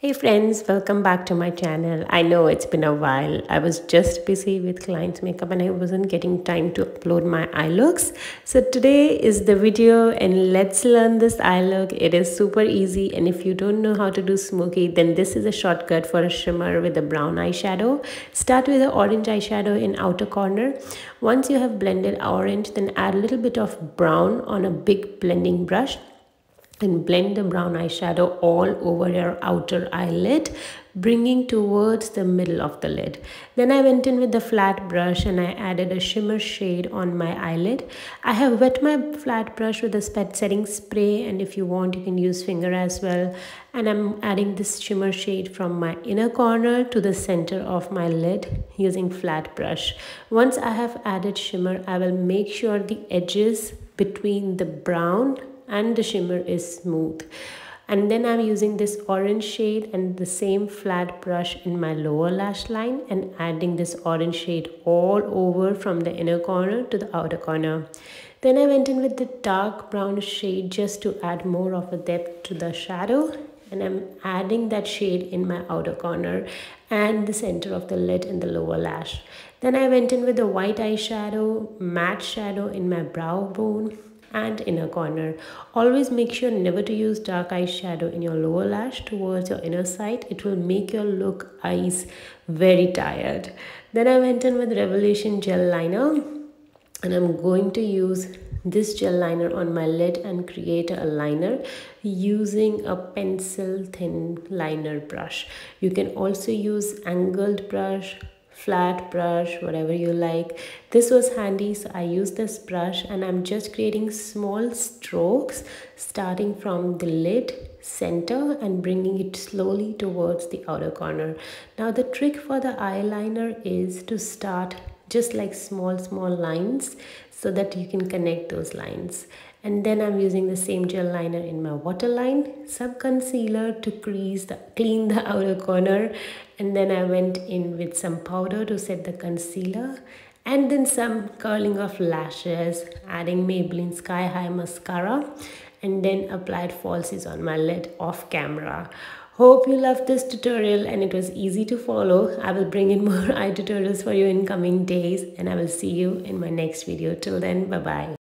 Hey friends, welcome back to my channel. I know it's been a while. I was just busy with clients' makeup and I wasn't getting time to upload my eye looks. So today is the video and let's learn this eye look. It is super easy, and if you don't know how to do smoky, then this is a shortcut for a shimmer with a brown eyeshadow. Start with the orange eyeshadow in outer corner. Once you have blended orange, then add a little bit of brown on a big blending brush and blend the brown eyeshadow all over your outer eyelid, bringing towards the middle of the lid. Then I went in with the flat brush and I added a shimmer shade on my eyelid. I have wet my flat brush with a setting spray, and if you want you can use finger as well. And I'm adding this shimmer shade from my inner corner to the center of my lid using flat brush. Once I have added shimmer, I will make sure the edges between the brown and the shimmer is smooth. And then I'm using this orange shade and the same flat brush in my lower lash line and adding this orange shade all over from the inner corner to the outer corner. Then I went in with the dark brown shade just to add more of a depth to the shadow, and I'm adding that shade in my outer corner and the center of the lid and the lower lash. Then I went in with the white eyeshadow, matte shadow in my brow bone and inner corner. Always make sure never to use dark eyeshadow in your lower lash towards your inner side. It will make your look eyes very tired. Then I went in with Revelation gel liner, and I'm going to use this gel liner on my lid and create a liner using a pencil thin liner brush. You can also use angled brush, flat brush, whatever you like. This was handy, so I used this brush and I'm just creating small strokes starting from the lid center and bringing it slowly towards the outer corner. Now the trick for the eyeliner is to start just like small lines so that you can connect those lines. And then I'm using the same gel liner in my waterline, some concealer to clean the outer corner, and then I went in with some powder to set the concealer, and then some curling of lashes, adding Maybelline Sky High mascara, and then applied falsies on my lid off camera. Hope you loved this tutorial and it was easy to follow. I will bring in more eye tutorials for you in coming days, and I will see you in my next video. Till then, bye bye.